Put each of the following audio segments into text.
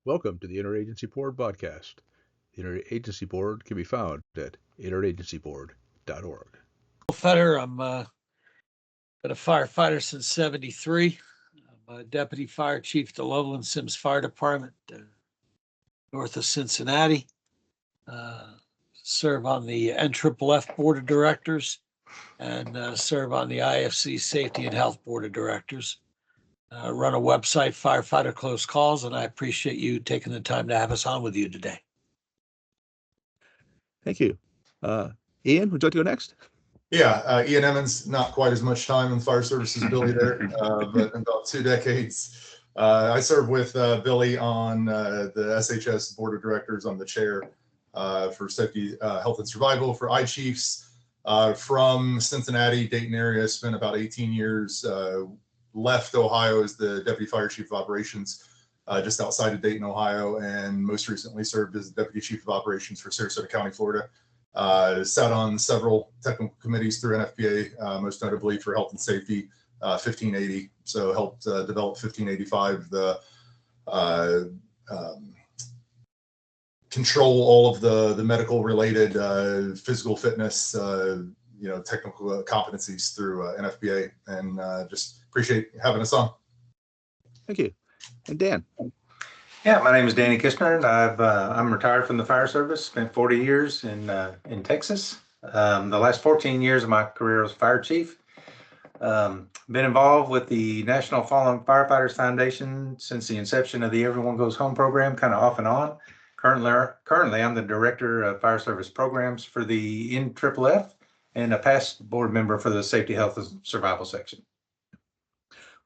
Welcome to the InterAgency Board podcast. The InterAgency Board can be found at interagencyboard.org. Fetter. Been a firefighter since '73. I'm a deputy fire chief at the Loveland Sims Fire Department, north of Cincinnati. Serve on the NFFF Board of Directors and serve on the IFC Safety and Health Board of Directors. Run a website, Firefighter Close Calls, and I appreciate you taking the time to have us on with you today. Thank you. Ian, would you like to go next? Yeah, Ian Emmons, not quite as much time in the fire service as Billy there, but about 2 decades. I serve with Billy on the SHS Board of Directors. I'm the chair for Safety, Health, and Survival for iChiefs. From Cincinnati, Dayton area, spent about 18 years, left Ohio as the Deputy Fire Chief of Operations just outside of Dayton, Ohio, and most recently served as the Deputy Chief of Operations for Sarasota County, Florida. Sat on several technical committees through NFPA, most notably for health and safety, 1580. So helped develop 1585, the control all of the medical related physical fitness, technical competencies through NFPA, and just appreciate having us on. Thank you. And Dan. Yeah, my name is Danny Kistner, and I'm retired from the fire service. Spent 40 years in Texas. The last 14 years of my career as fire chief. Been involved with the National Fallen Firefighters Foundation since the inception of the Everyone Goes Home program, kind of off and on. Currently, I'm the director of fire service programs for the InterAgency and a past board member for the Safety, Health, and Survival section.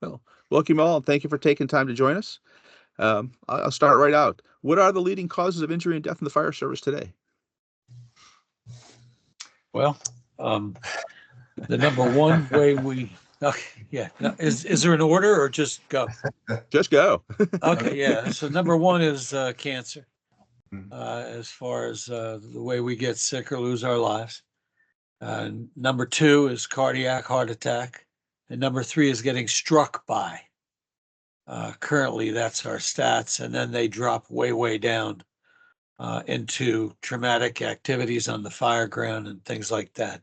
Well, welcome all, and thank you for taking time to join us. I'll start right out. What are the leading causes of injury and death in the fire service today? Well, the number one way we, is there an order or just go? Just go. Okay, yeah. So number one is cancer, as far as the way we get sick or lose our lives. Number two is cardiac heart attack. And number three is getting struck by. Currently, that's our stats. And then they drop way down into traumatic activities on the fire ground and things like that.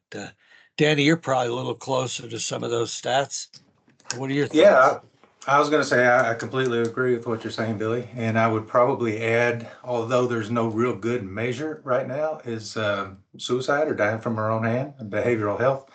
Danny, you're probably a little closer to some of those stats. What are your thoughts? Yeah, I was going to say I completely agree with what you're saying, Billy. And I would probably add, although there's no real good measure right now, is suicide or dying from our own hand and behavioral health.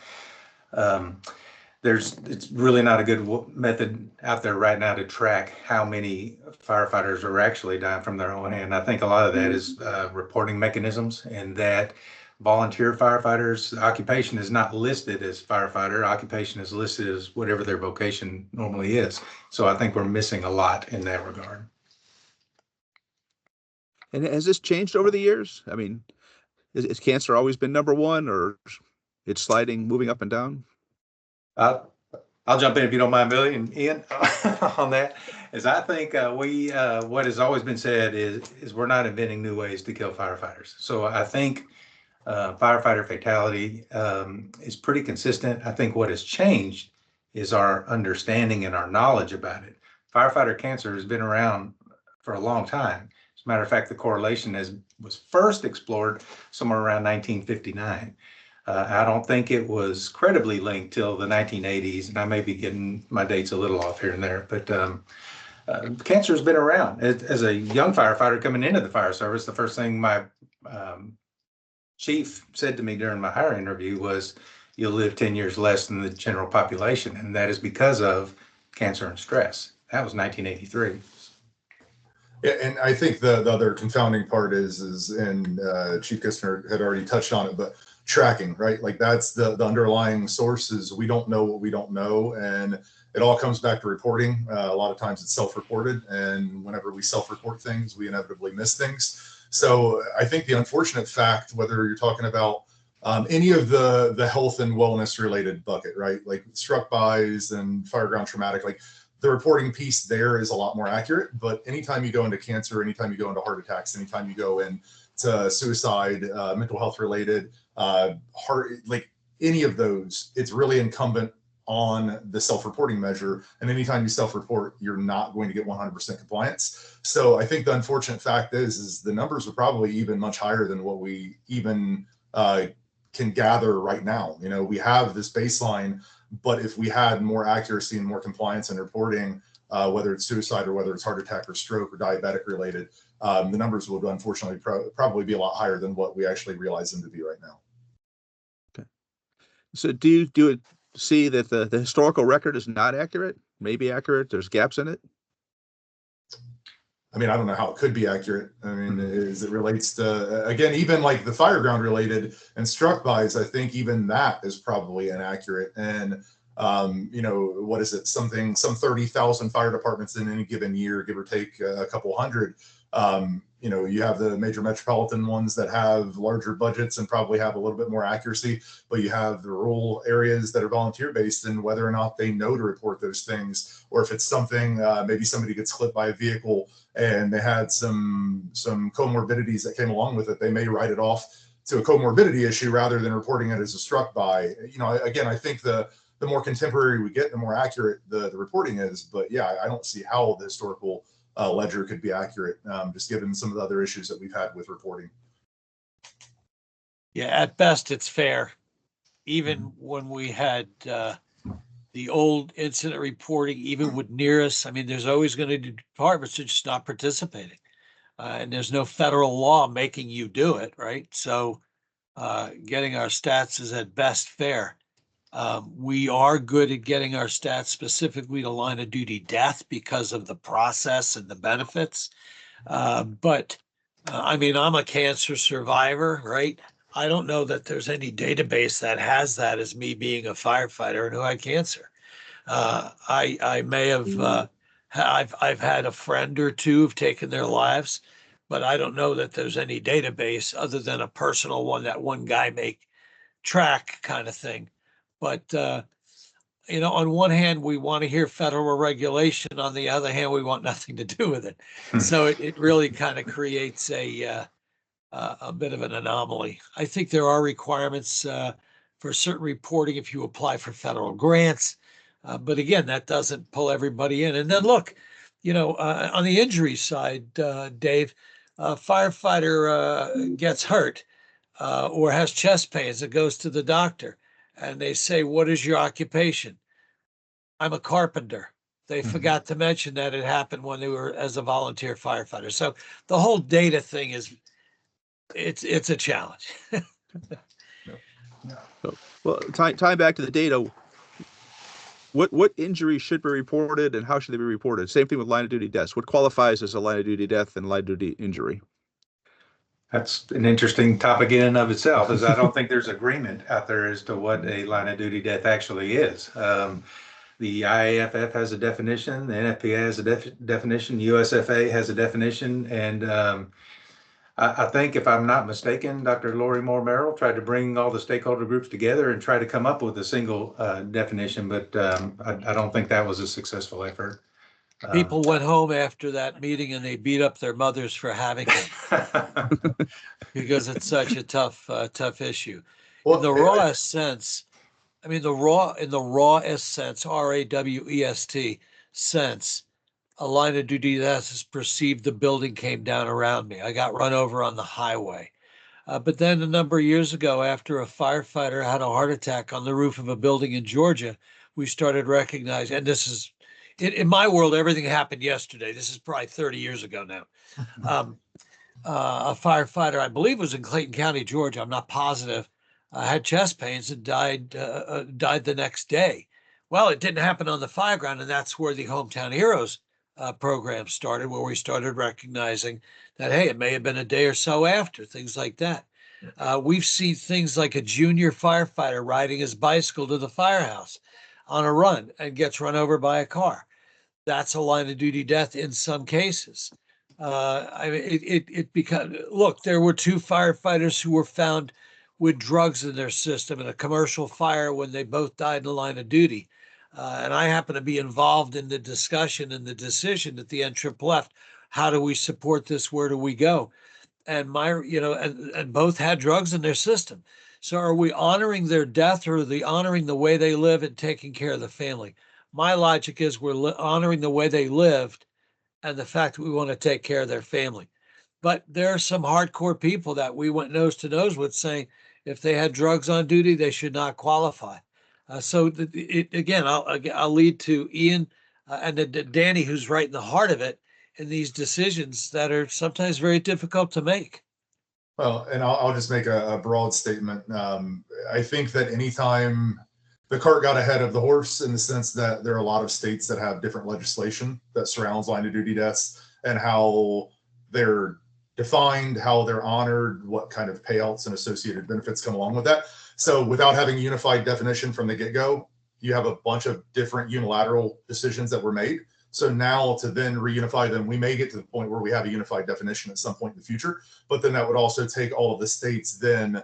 It's really not a good method out there right now to track how many firefighters are actually dying from their own hand. I think a lot of that is reporting mechanisms, and that volunteer firefighters' occupation is not listed as firefighter. Occupation is listed as whatever their vocation normally is. So I think we're missing a lot in that regard. And has this changed over the years? I mean, is cancer always been number one, or it's sliding, moving up and down? I'll jump in if you don't mind, Billy and Ian, on that. Is I think what has always been said is we're not inventing new ways to kill firefighters. So I think firefighter fatality is pretty consistent. I think what has changed is our understanding and our knowledge about it. Firefighter cancer has been around for a long time. As a matter of fact, the correlation was first explored somewhere around 1959. I don't think it was credibly linked till the 1980s, and I may be getting my dates a little off here and there, but cancer has been around. As a young firefighter coming into the fire service, the first thing my chief said to me during my hiring interview was, "You'll live 10 years less than the general population," and that is because of cancer and stress. That was 1983. Yeah, and I think the other confounding part is and Chief Kistner had already touched on it, but tracking, right? Like that's the underlying source is we don't know what we don't know, and it all comes back to reporting. A lot of times it's self-reported, and whenever we self-report things, we inevitably miss things. So I think the unfortunate fact, whether you're talking about any of the health and wellness related bucket, right? Like struck bys and fireground traumatic, like the reporting piece there is a lot more accurate. But anytime you go into cancer, anytime you go into heart attacks, anytime you go into suicide, mental health related, heart, like any of those, it's really incumbent on the self-reporting measure. And anytime you self-report, you're not going to get 100% compliance. So I think the unfortunate fact is the numbers are probably even much higher than what we even can gather right now. You know, we have this baseline, but if we had more accuracy and more compliance in reporting, whether it's suicide or whether it's heart attack or stroke or diabetic related, the numbers would unfortunately probably be a lot higher than what we actually realize them to be right now. Okay. So do you see that the historical record is not accurate? Maybe accurate. There's gaps in it. I mean, I don't know how it could be accurate. I mean, as it relates to, again, even like the fireground related and struck bys, I think even that is probably inaccurate. And, you know, what is it? Some 30,000 fire departments in any given year, give or take a couple hundred. You know, you have the major metropolitan ones that have larger budgets and probably have a little bit more accuracy, but you have the rural areas that are volunteer based, and whether or not they know to report those things, or if it's something, maybe somebody gets clipped by a vehicle and they had some comorbidities that came along with it, they may write it off to a comorbidity issue rather than reporting it as a struck by. You know, again, I think the more contemporary we get, the more accurate the reporting is. But yeah, I don't see how the historical ledger could be accurate, just given some of the other issues that we've had with reporting. Yeah, at best it's fair. Even when we had the old incident reporting, even with nearest, I mean, there's always going to be departments that are just not participating. And there's no federal law making you do it, right? So getting our stats is at best fair. We are good at getting our stats specifically to line of duty death because of the process and the benefits. But I mean, I'm a cancer survivor, right? I don't know that there's any database that has that as me being a firefighter who had cancer. I may have, I've had a friend or two who've taken their lives, but I don't know that there's any database other than a personal one that one guy may track kind of thing. But, you know, on one hand, we want to hear federal regulation. On the other hand, we want nothing to do with it. So it really kind of creates a bit of an anomaly. I think there are requirements for certain reporting if you apply for federal grants. But again, that doesn't pull everybody in. And then look, you know, on the injury side, Dave, a firefighter gets hurt or has chest pains and goes to the doctor and they say, "What is your occupation?" "I'm a carpenter." They forgot to mention that it happened when they were as a volunteer firefighter. So the whole data thing is, it's a challenge. Well, tying back to the data, what injuries should be reported and how should they be reported? Same thing with line of duty deaths. What qualifies as a line of duty death and line of duty injury? That's an interesting topic in and of itself, is I don't think there's agreement out there as to what a line of duty death actually is. The IAFF has a definition, the NFPA has a definition, USFA has a definition, and I think, if I'm not mistaken, Dr. Lori Moore Merrill tried to bring all the stakeholder groups together and try to come up with a single definition, but I don't think that was a successful effort. People went home after that meeting and they beat up their mothers for having it because it's such a tough issue. Well, In the rawest sense, I mean, in the rawest sense, RAWEST sense, a line of duty death is perceived the building came down around me. I got run over on the highway. But then a number of years ago, after a firefighter had a heart attack on the roof of a building in Georgia, we started recognizing, and this is, in my world, everything happened yesterday. This is probably 30 years ago now. A firefighter, I believe was in Clayton County, Georgia, I'm not positive, had chest pains and died the next day. Well, it didn't happen on the fireground, and that's where the Hometown Heroes program started, where we started recognizing that, hey, it may have been a day or so after, things like that. We've seen things like a junior firefighter riding his bicycle to the firehouse on a run and gets run over by a car. That's a line of duty death in some cases. I mean, it becomes, look, there were two firefighters who were found with drugs in their system in a commercial fire when they both died in the line of duty. And I happen to be involved in the discussion and the decision at the NFFF. How do we support this? Where do we go? And and both had drugs in their system. So are we honoring their death, or are they honoring the way they live and taking care of the family? My logic is we're honoring the way they lived and the fact that we want to take care of their family. But there are some hardcore people that we went nose to nose with saying if they had drugs on duty, they should not qualify. Again, I'll lead to Ian and Danny, who's right in the heart of it in these decisions that are sometimes very difficult to make. Well, and I'll just make a broad statement. I think that anytime the cart got ahead of the horse, in the sense that there are a lot of states that have different legislation that surrounds line of duty deaths and how they're defined, how they're honored, what kind of payouts and associated benefits come along with that. So without having a unified definition from the get-go, you have a bunch of different unilateral decisions that were made. So now to then reunify them, we may get to the point where we have a unified definition at some point in the future, but then that would also take all of the states then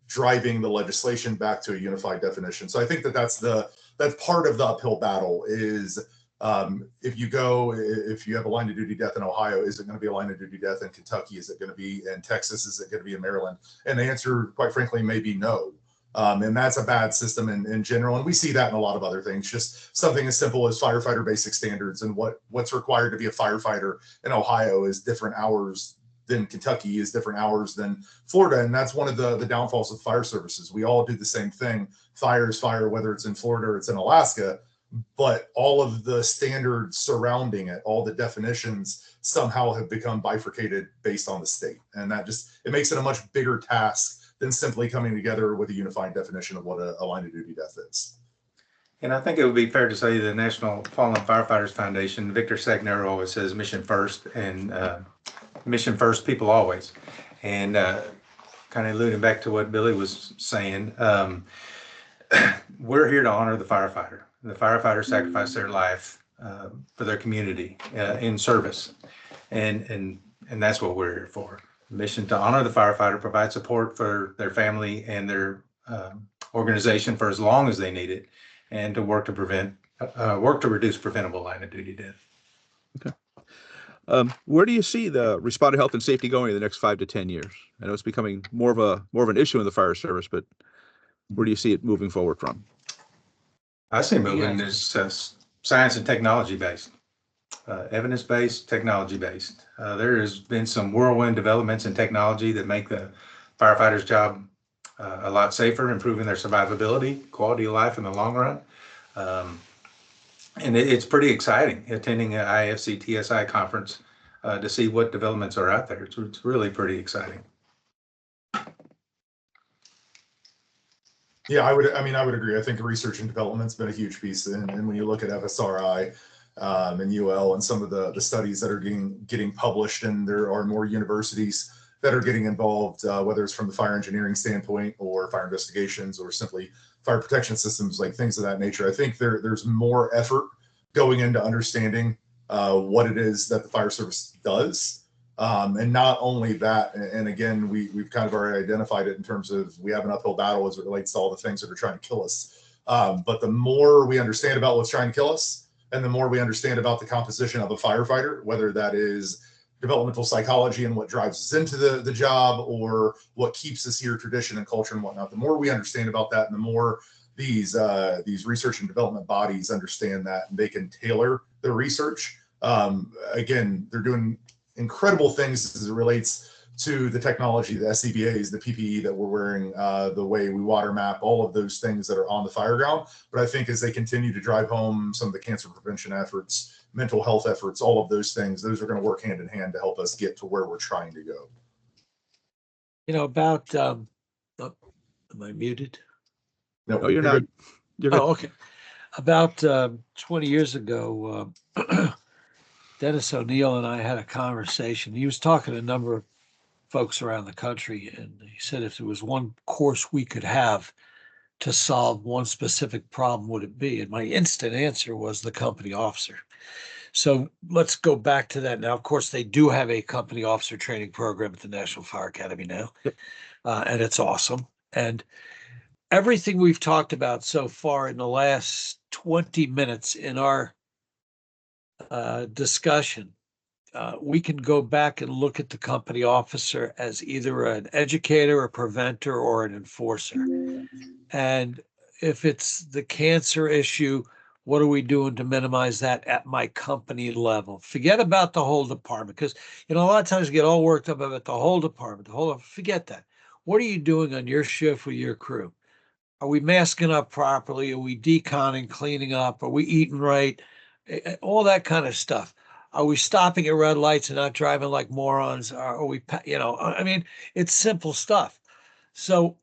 driving the legislation back to a unified definition. So I think that that's part of the uphill battle is if you have a line of duty death in Ohio, is it going to be a line of duty death in Kentucky? Is it going to be in Texas? Is it going to be in Maryland? And the answer, quite frankly, may be no. And that's a bad system in general. And we see that in a lot of other things, just something as simple as firefighter basic standards, and what's required to be a firefighter in Ohio is different hours than Kentucky, is different hours than Florida. And that's one of the downfalls of fire services. We all do the same thing. Fire is fire, whether it's in Florida or it's in Alaska, but all of the standards surrounding it, all the definitions somehow have become bifurcated based on the state. And that it makes it a much bigger task than simply coming together with a unified definition of what a line of duty death is. And I think it would be fair to say the National Fallen Firefighters Foundation, Victor Segnero always says mission first, and mission first, people always. And kind of alluding back to what Billy was saying, we're here to honor the firefighter. The firefighter sacrificed their life for their community in service. And that's what we're here for. Mission to honor the firefighter, provide support for their family and their organization for as long as they need it, and to work to reduce preventable line of duty death. Okay. Where do you see the responder health and safety going in the next 5 to 10 years? I know it's becoming more of an issue in the fire service, but where do you see it moving forward from? I see moving is science and technology based. Evidence-based, technology-based. There has been some whirlwind developments in technology that make the firefighter's job a lot safer, improving their survivability, quality of life in the long run. And it's pretty exciting attending an IFC TSI conference to see what developments are out there. It's really pretty exciting. Yeah, I would agree. I think research and development's been a huge piece. And when you look at FSRI, and UL and some of the studies that are getting published, and there are more universities that are getting involved, whether it's from the fire engineering standpoint or fire investigations or simply fire protection systems, like things of that nature. I think there's more effort going into understanding what it is that the fire service does. And not only that, and again, we've kind of already identified it in terms of we have an uphill battle as it relates to all the things that are trying to kill us. But the more we understand about what's trying to kill us, and the more we understand about the composition of a firefighter, whether that is developmental psychology and what drives us into the job, or what keeps us here, tradition and culture and whatnot, the more we understand about that, and the more these research and development bodies understand that, and they can tailor their research. Again, they're doing incredible things as it relates to the technology, the SCBAs, the PPE that we're wearing, the way we water map, all of those things that are on the fire ground. But I think as they continue to drive home some of the cancer prevention efforts, mental health efforts, all of those things, those are going to work hand in hand to help us get to where we're trying to go. About, am I muted? No, you're not. good. You're good. Oh, okay. About 20 years ago, Dennis O'Neill and I had a conversation. He was talking to a number of folks around the country, and he said if there was one course we could have to solve one specific problem, would it be? And my instant answer was the company officer. So let's go back to that now. Of course, they do have a company officer training program at the National Fire Academy now, Yep. And it's awesome. And everything we've talked about so far in the last 20 minutes in our discussion we can go back and look at the company officer as either an educator, a preventer, or an enforcer. And if it's the cancer issue, what are we doing to minimize that at my company level? Forget about the whole department, because a lot of times you get all worked up about the whole department. Forget that. What are you doing on your shift with your crew? Are we masking up properly? Are we deconning, cleaning up? Are we eating right? All that kind of stuff. Are we stopping at red lights and not driving like morons? Are we, I mean, it's simple stuff. So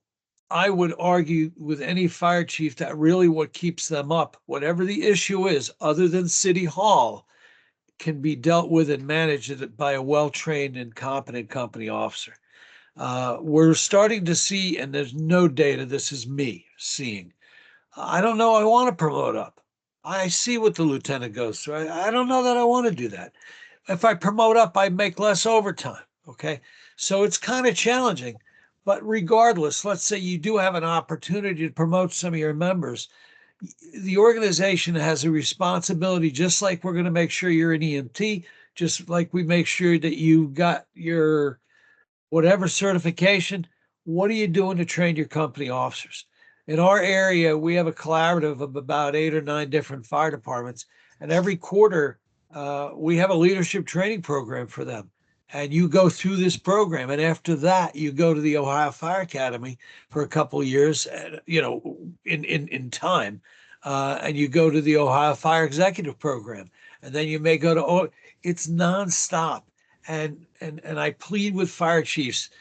I would argue with any fire chief that really what keeps them up, whatever the issue is, other than City Hall, can be dealt with and managed by a well-trained and competent company officer. We're starting to see, and there's no data, this is me seeing. I don't know, I want to promote up. I see what the lieutenant goes through. I don't know that I want to do that. If I promote up, I make less overtime. Okay. So it's kind of challenging. But regardless, let's say you do have an opportunity to promote some of your members. The organization has a responsibility, just like we're going to make sure you're an EMT, just like we make sure that you got your whatever certification. What are you doing to train your company officers? In our area, we have a collaborative of about 8 or 9 different fire departments, and every quarter we have a leadership training program for them. And you go through this program, and after that, you go to the Ohio Fire Academy for a couple of years, in time, and you go to the Ohio Fire Executive Program, and then you may go to. It's nonstop, and I plead with fire chiefs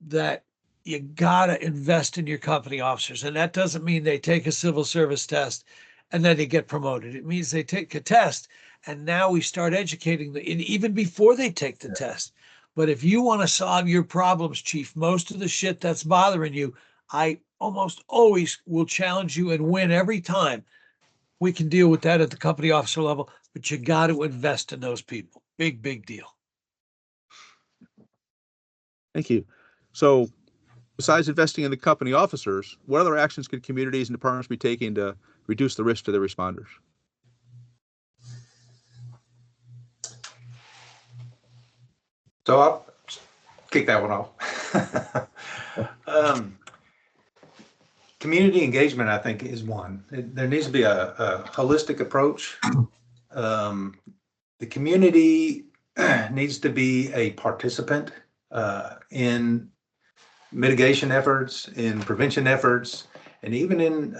that you gotta invest in your company officers, and that doesn't mean they take a civil service test and then they get promoted. It means they take a test, and now we start educating them, and even before they take the test. But if you want to solve your problems, chief, most of the shit that's bothering you, I almost always will challenge you and win every time. We can deal with that at the company officer level, but you got to invest in those people. Big deal. Thank you. So besides investing in the company officers, what other actions could communities and departments be taking to reduce the risk to their responders? So I'll kick that one off. Community engagement, I think, is one. There needs to be a holistic approach. The community needs to be a participant in mitigation efforts, in prevention efforts, and even in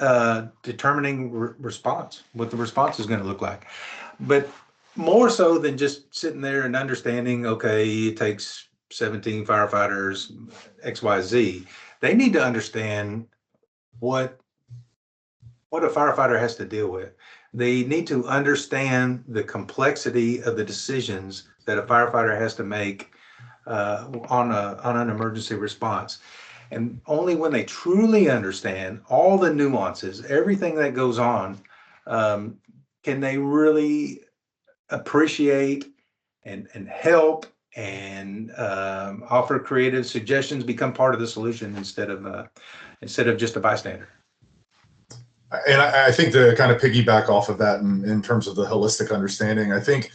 determining response, what the response is going to look like. But more so than just sitting there and understanding, okay, it takes 17 firefighters, XYZ. They need to understand what a firefighter has to deal with. They need to understand the complexity of the decisions that a firefighter has to make on an emergency response. And only when they truly understand all the nuances, everything that goes on, can they really appreciate and help and offer creative suggestions, become part of the solution instead of just a bystander. And I think to kind of piggyback off of that in terms of the holistic understanding, I think,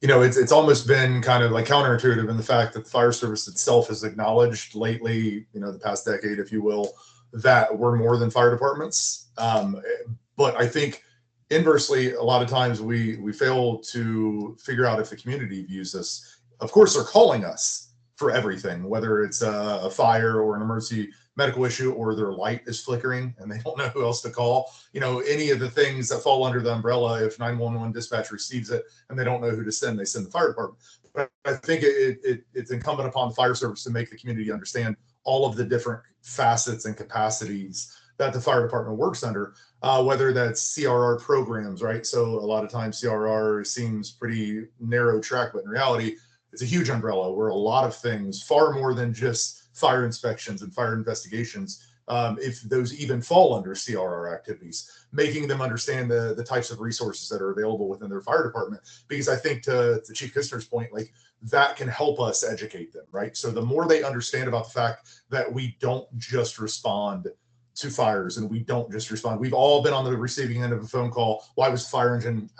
it's almost been kind of like counterintuitive in the fact that the fire service itself has acknowledged lately, the past decade, if you will, that we're more than fire departments. But I think inversely, a lot of times we fail to figure out if the community views this. Of course, they're calling us for everything, whether it's a fire or an emergency medical issue, or their light is flickering and they don't know who else to call. Any of the things that fall under the umbrella, if 911 dispatch receives it and they don't know who to send, they send the fire department. But I think it's incumbent upon the fire service to make the community understand all of the different facets and capacities that the fire department works under, whether that's CRR programs, right? So a lot of times CRR seems pretty narrow track, but in reality, it's a huge umbrella where a lot of things, far more than just fire inspections and fire investigations, if those even fall under CRR activities, making them understand the types of resources that are available within their fire department. Because I think to Chief Kistner's point, like that can help us educate them, right? So the more they understand about the fact that we don't just respond to fires and we don't just respond. We've all been on the receiving end of a phone call. Why was the fire engine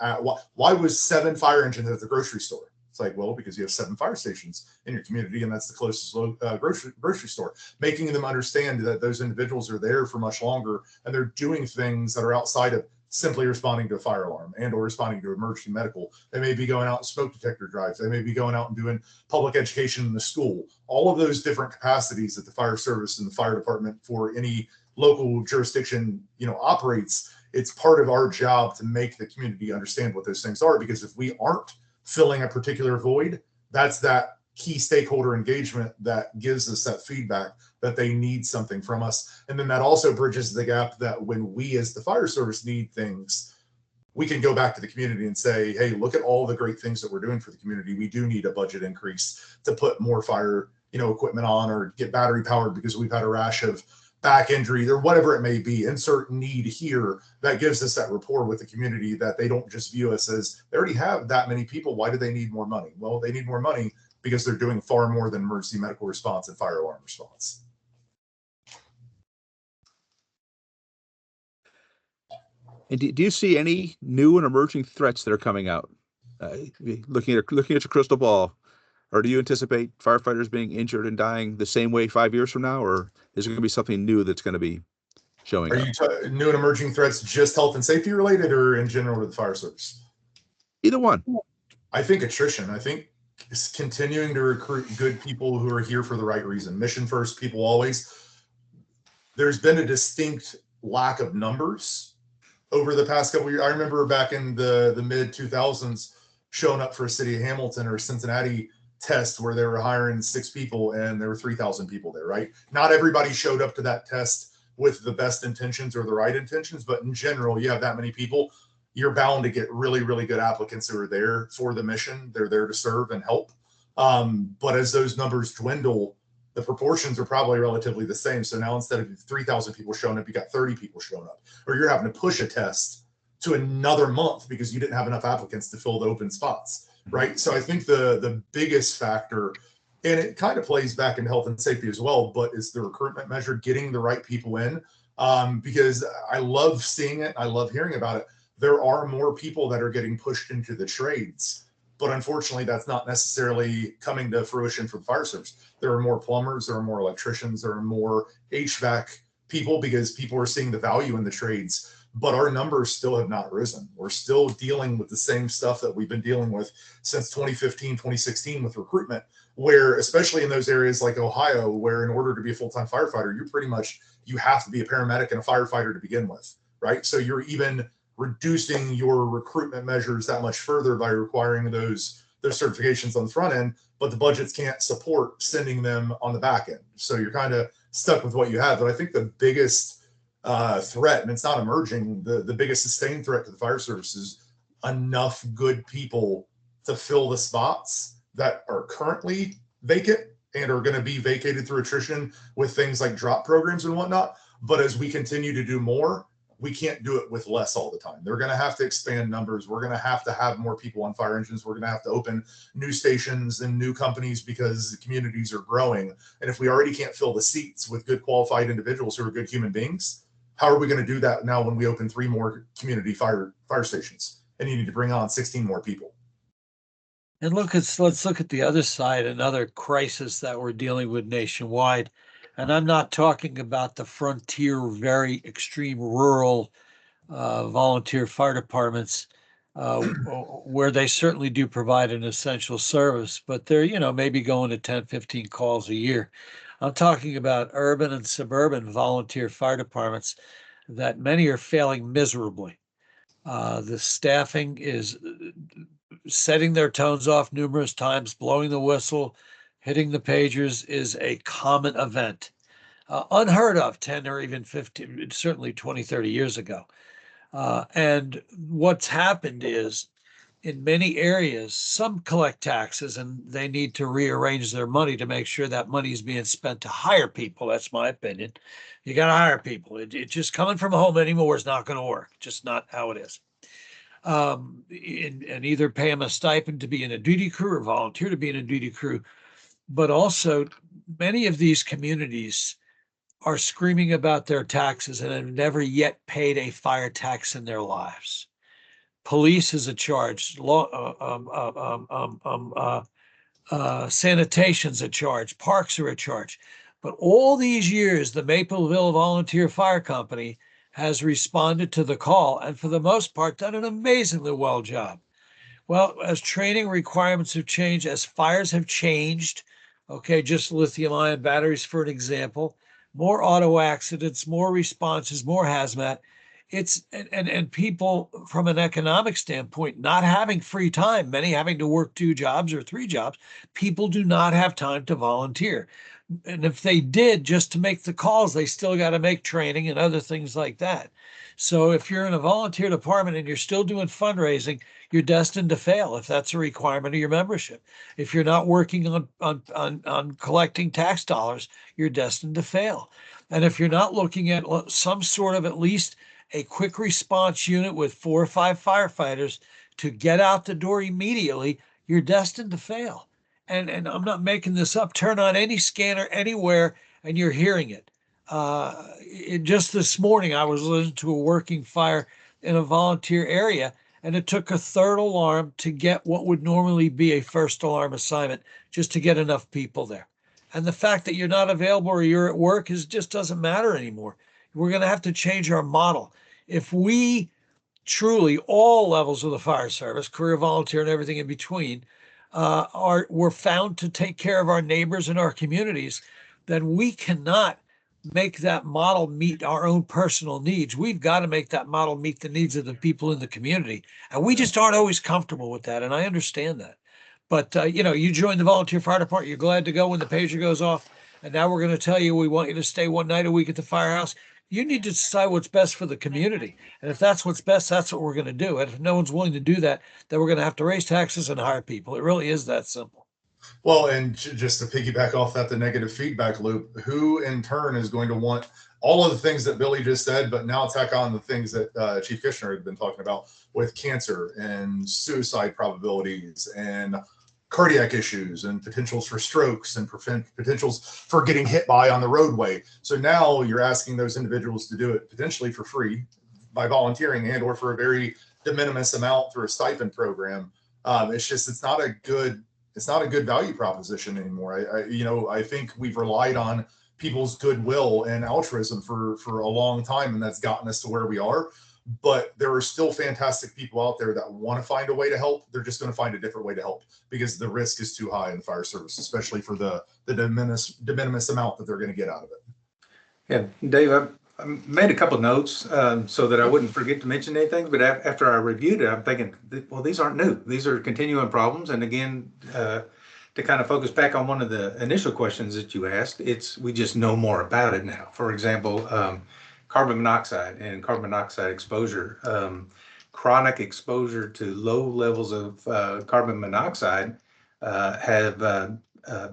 why was 7 fire engines at the grocery store? It's like, well, because you have 7 fire stations in your community, and that's the closest grocery store. Making them understand that those individuals are there for much longer, and they're doing things that are outside of simply responding to a fire alarm and or responding to emergency medical. They may be going out and smoke detector drives. They may be going out and doing public education in the school. All of those different capacities that the fire service and the fire department for any local jurisdiction, operates. It's part of our job to make the community understand what those things are, because if we aren't filling a particular void, that's that key stakeholder engagement that gives us that feedback that they need something from us. And then that also bridges the gap that when we as the fire service need things, we can go back to the community and say, hey, look at all the great things that we're doing for the community. We do need a budget increase to put more fire, equipment on, or get battery powered because we've had a rash of back injury or whatever it may be. Insert need here. That gives us that rapport with the community, that they don't just view us as they already have that many people. Why do they need more money? Well, they need more money because they're doing far more than emergency medical response and fire alarm response. And do you see any new and emerging threats that are coming out? Looking at your crystal ball, or do you anticipate firefighters being injured and dying the same way 5 years from now, or is there going to be something new that's going to be showing up? Are you new and emerging threats just health and safety related, or in general with the fire service? Either one. I think attrition. I think it's continuing to recruit good people who are here for the right reason. Mission first, people always. There's been a distinct lack of numbers over the past couple of years. I remember back in the mid 2000s showing up for a city of Hamilton or Cincinnati test where they were hiring 6 people and there were 3,000 people there, right? Not everybody showed up to that test with the best intentions or the right intentions, but in general, you have that many people, you're bound to get really, really good applicants who are there for the mission. They're there to serve and help. But as those numbers dwindle, the proportions are probably relatively the same. So now instead of 3,000 people showing up, you got 30 people showing up, or you're having to push a test to another month because you didn't have enough applicants to fill the open spots, right? So I think the biggest factor, and it kind of plays back into health and safety as well, but it's the recruitment measure, getting the right people in, because I love seeing it. I love hearing about it. There are more people that are getting pushed into the trades, but unfortunately that's not necessarily coming to fruition for the fire service. There are more plumbers, there are more electricians, there are more HVAC people because people are seeing the value in the trades, but our numbers still have not risen. We're still dealing with the same stuff that we've been dealing with since 2015, 2016 with recruitment, where especially in those areas like Ohio, where in order to be a full-time firefighter, you have to be a paramedic and a firefighter to begin with, right? So you're even reducing your recruitment measures that much further by requiring those certifications on the front end, but the budgets can't support sending them on the back end. So you're kind of stuck with what you have. But I think the biggest threat, and it's not emerging, the biggest sustained threat to the fire service is enough good people to fill the spots that are currently vacant and are going to be vacated through attrition with things like drop programs and whatnot. But as we continue to do more, we can't do it with less all the time. They're going to have to expand numbers. We're going to have more people on fire engines. We're going to have to open new stations and new companies because the communities are growing. And if we already can't fill the seats with good qualified individuals who are good human beings, how are we going to do that now when we open 3 more community fire stations and you need to bring on 16 more people? And let's look at the other side, another crisis that we're dealing with nationwide. And I'm not talking about the frontier, very extreme rural volunteer fire departments, where they certainly do provide an essential service, but they're, maybe going to 10, 15 calls a year. I'm talking about urban and suburban volunteer fire departments that many are failing miserably. The staffing is setting their tones off numerous times, blowing the whistle, hitting the pagers is a common event. Unheard of 10 or even 15, certainly 20, 30 years ago. And what's happened is in many areas, some collect taxes and they need to rearrange their money to make sure that money is being spent to hire people. That's my opinion. You got to hire people. It just coming from home anymore is not going to work. Just not how it is. And either pay them a stipend to be in a duty crew or volunteer to be in a duty crew. But also many of these communities are screaming about their taxes and have never yet paid a fire tax in their lives. police is a charge, sanitation's a charge, parks are a charge. But all these years, the Mapleville Volunteer Fire Company has responded to the call and for the most part done an amazingly well job. Well, as training requirements have changed, as fires have changed, okay, just lithium ion batteries for an example, more auto accidents, more responses, more hazmat. It's and people from an economic standpoint not having free time, many having to work 2 jobs or 3 jobs, people do not have time to volunteer. And if they did just to make the calls, they still got to make training and other things like that. So if you're in a volunteer department and you're still doing fundraising, you're destined to fail if that's a requirement of your membership. If you're not working on collecting tax dollars, you're destined to fail. And if you're not looking at some sort of at least a quick response unit with 4 or 5 firefighters to get out the door immediately, you're destined to fail. And I'm not making this up. Turn on any scanner anywhere and you're hearing it. Just this morning, I was listening to a working fire in a volunteer area, and it took a 3rd alarm to get what would normally be a 1st alarm assignment just to get enough people there. And the fact that you're not available or you're at work just doesn't matter anymore. We're going to have to change our model. If we truly, all levels of the fire service, career volunteer and everything in between, were found to take care of our neighbors and our communities, then we cannot make that model meet our own personal needs. We've got to make that model meet the needs of the people in the community. And we just aren't always comfortable with that. And I understand that. But, you join the volunteer fire department, you're glad to go when the pager goes off. And now we're going to tell you we want you to stay 1 night a week at the firehouse. You need to decide what's best for the community. And if that's what's best, that's what we're going to do. And if no one's willing to do that, then we're going to have to raise taxes and hire people. It really is that simple. Well, and just to piggyback off that, the negative feedback loop, who in turn is going to want all of the things that Billy just said, but now tack on the things that Chief Kishner had been talking about with cancer and suicide probabilities and cardiac issues and potentials for strokes and potentials for getting hit by on the roadway. So now you're asking those individuals to do it potentially for free by volunteering and or for a very de minimis amount through a stipend program. It's not a good value proposition anymore. I think we've relied on people's goodwill and altruism for a long time, and that's gotten us to where we are. But there are still fantastic people out there that want to find a way to help. They're just going to find a different way to help because the risk is too high in fire service, especially for the de minimis amount that they're going to get out of it. Yeah, Dave, I made a couple of notes so that I wouldn't forget to mention anything. But after I reviewed it, I'm thinking, well, these aren't new. These are continuing problems. And again, to kind of focus back on one of the initial questions that you asked, we just know more about it now. For example, carbon monoxide and carbon monoxide exposure. Chronic exposure to low levels of carbon monoxide have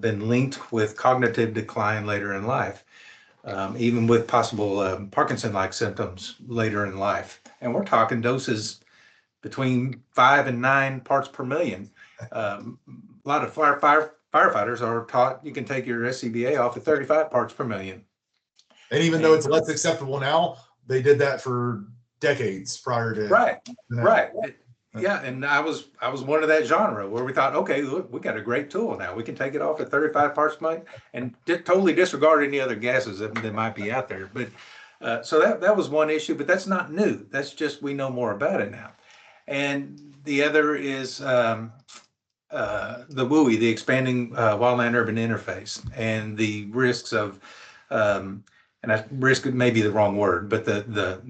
been linked with cognitive decline later in life, even with possible Parkinson-like symptoms later in life. And we're talking doses between 5 and 9 parts per million. A lot of firefighters are taught you can take your SCBA off at 35 parts per million. And even though it's less acceptable now, they did that for decades prior to right. Yeah, and I was one of that genre where we thought, okay, look, we got a great tool now. We can take it off at 35 parts per million and totally disregard any other gases that might be out there. But so that was one issue, but that's not new. That's just we know more about it now. And the other is the WUI, the expanding wildland-urban interface, and the risks of risk may be the wrong word, but the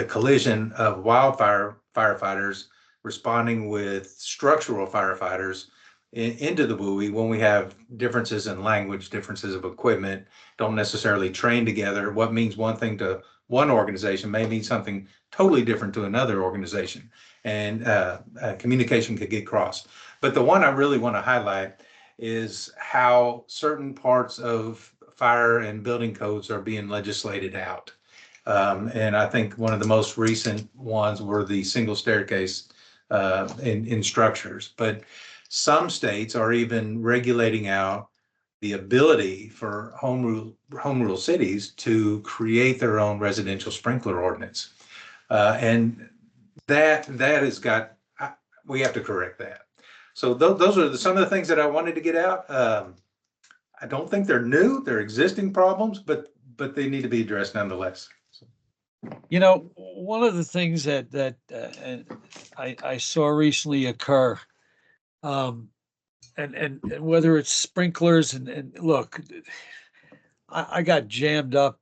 collision of wildfire firefighters responding with structural firefighters into the WUI when we have differences in language, differences of equipment, don't necessarily train together. What means one thing to one organization may mean something totally different to another organization, and communication could get crossed. But the one I really want to highlight is how certain parts of fire and building codes are being legislated out. And I think one of the most recent ones were the single staircase in structures. But some states are even regulating out the ability for home rule cities to create their own residential sprinkler ordinance. And that has got, we have to correct that. So those are some of the things that I wanted to get out. I don't think they're new, they're existing problems, but they need to be addressed nonetheless. You know, one of the things that I saw recently occur, and whether it's sprinklers and look, I got jammed up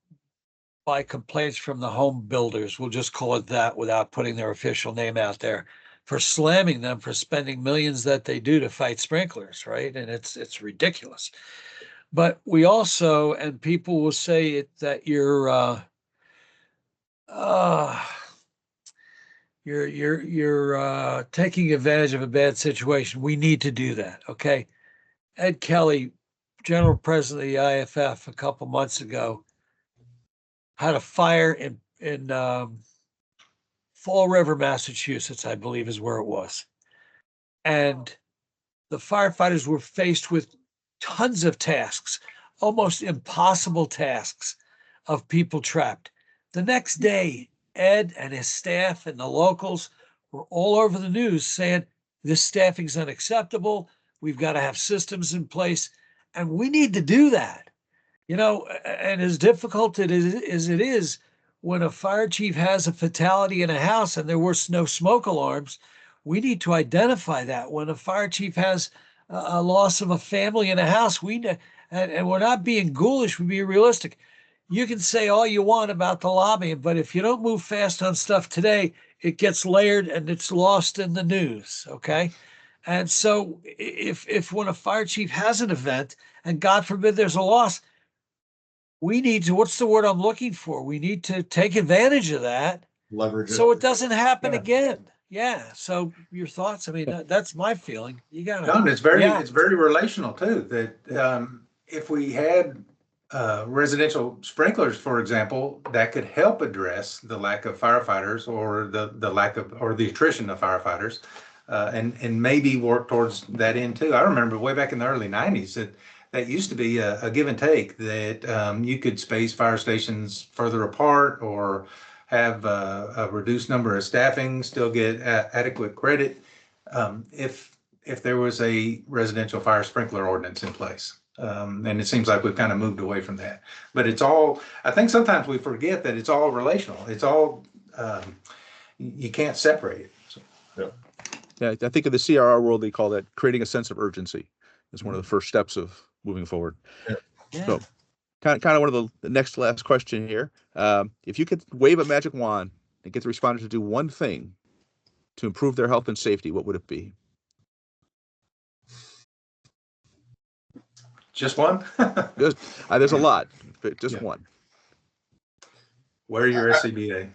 by complaints from the home builders, we'll just call it that without putting their official name out there, for slamming them for spending millions that they do to fight sprinklers, right? And it's ridiculous. But we also, and people will say it that uh, you're taking advantage of a bad situation. We need to do that, okay? Ed Kelly, General President of the IFF, a couple months ago, had a fire in Fall River, Massachusetts, I believe is where it was. And the firefighters were faced with tons of tasks, almost impossible tasks of people trapped. The next day, Ed and his staff and the locals were all over the news saying this staffing is unacceptable. We've got to have systems in place, and we need to do that. You know, and as difficult as it is, when a fire chief has a fatality in a house and there were no smoke alarms, we need to identify that. When a fire chief has a loss of a family in a house, and we're not being ghoulish, we're being realistic. You can say all you want about the lobbying, but if you don't move fast on stuff today, it gets layered and it's lost in the news. Okay. And so if when a fire chief has an event and God forbid there's a loss, we need to, what's the word I'm looking for? We need to take advantage of that Leverage so it. it doesn't happen Yeah. again. Yeah. So your thoughts? I mean, that's my feeling. You gotta. John, it's Yeah. very relational too. That if we had residential sprinklers, for example, that could help address the lack of firefighters or the lack of or the attrition of firefighters, and maybe work towards that end too. I remember way back in the early '90s that used to be a give and take, that you could space fire stations further apart or have a reduced number of staffing, still get adequate credit if there was a residential fire sprinkler ordinance in place. And it seems like we've kind of moved away from that. But it's all, I think sometimes we forget that it's all relational. It's all, you can't separate it. So. Yeah, I think in the CRR world, they call that creating a sense of urgency. It's one of the first steps of moving forward. Yeah. So kind of one of the next to last question here. If you could wave a magic wand and get the responders to do one thing to improve their health and safety, what would it be? Just one? There's a lot, but just one. Wear your SCBA.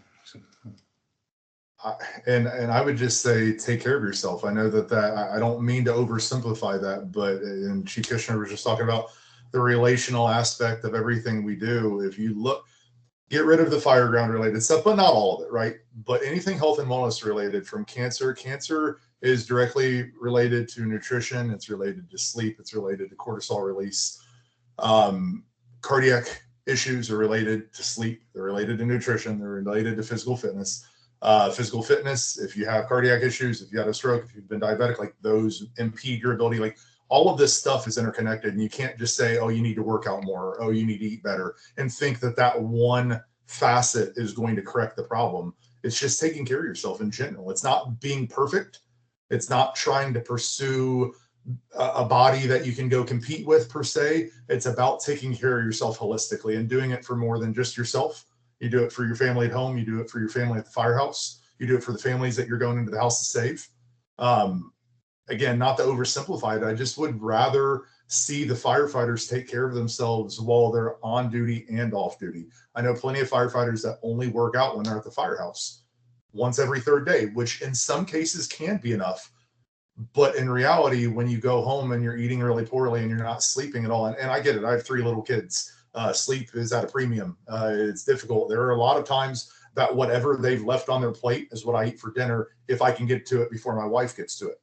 And I would just say, take care of yourself. I know that I don't mean to oversimplify that, but and Chief Kushner was just talking about the relational aspect of everything we do. If you look, get rid of the fireground related stuff, but not all of it, right? But anything health and wellness related, from cancer is directly related to nutrition. It's related to sleep. It's related to cortisol release. Cardiac issues are related to sleep. They're related to nutrition. They're related to physical fitness. Physical fitness, if you have cardiac issues, if you had a stroke, if you've been diabetic, like those impede your ability. Like all of this stuff is interconnected, and you can't just say, oh, you need to work out more, or, oh, you need to eat better, and think that one facet is going to correct the problem. It's just taking care of yourself in general. It's not being perfect. It's not trying to pursue a body that you can go compete with per se. It's about taking care of yourself holistically and doing it for more than just yourself. You do it for your family at home. You do it for your family at the firehouse. You do it for the families that you're going into the house to save. Again, not to oversimplify it, I just would rather see the firefighters take care of themselves while they're on duty and off duty. I know plenty of firefighters that only work out when they're at the firehouse once every third day, which in some cases can be enough. But in reality, when you go home and you're eating really poorly and you're not sleeping at all, and I get it, I have 3 little kids. Sleep is at a premium. It's difficult. There are a lot of times that whatever they've left on their plate is what I eat for dinner if I can get to it before my wife gets to it.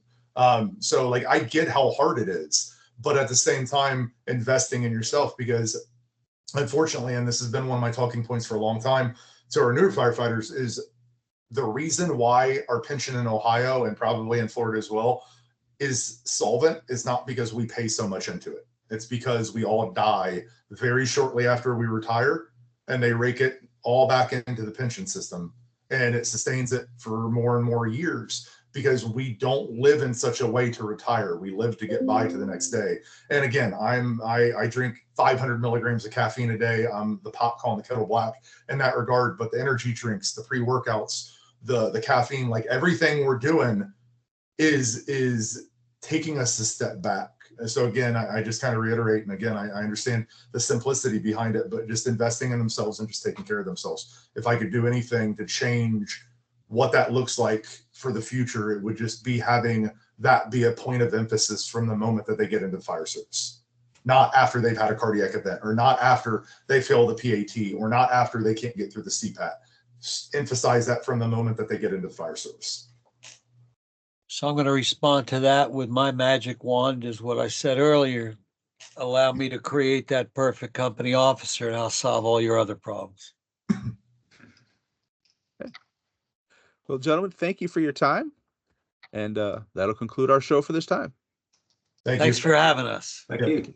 So like I get how hard it is, but at the same time, investing in yourself, because unfortunately, and this has been one of my talking points for a long time to our newer firefighters, is the reason why our pension in Ohio and probably in Florida as well is solvent is not because we pay so much into it. It's because we all die very shortly after we retire, and they rake it all back into the pension system, and it sustains it for more and more years because we don't live in such a way to retire. We live to get by to the next day. And again, I drink 500 milligrams of caffeine a day. I'm the pot calling the kettle black in that regard, but the energy drinks, the pre-workouts, the caffeine, like everything we're doing is taking us a step back. And so again, I just kind of reiterate, and again, I understand the simplicity behind it, but just investing in themselves and just taking care of themselves. If I could do anything to change what that looks like for the future, it would just be having that be a point of emphasis from the moment that they get into the fire service. Not after they've had a cardiac event, or not after they fail the PAT, or not after they can't get through the CPAT. Just emphasize that from the moment that they get into the fire service. So I'm going to respond to that with my magic wand, is what I said earlier. Allow me to create that perfect company officer, and I'll solve all your other problems. Well, gentlemen, thank you for your time. And that'll conclude our show for this time. Thank Thanks you. for having us. Thank Yeah. you.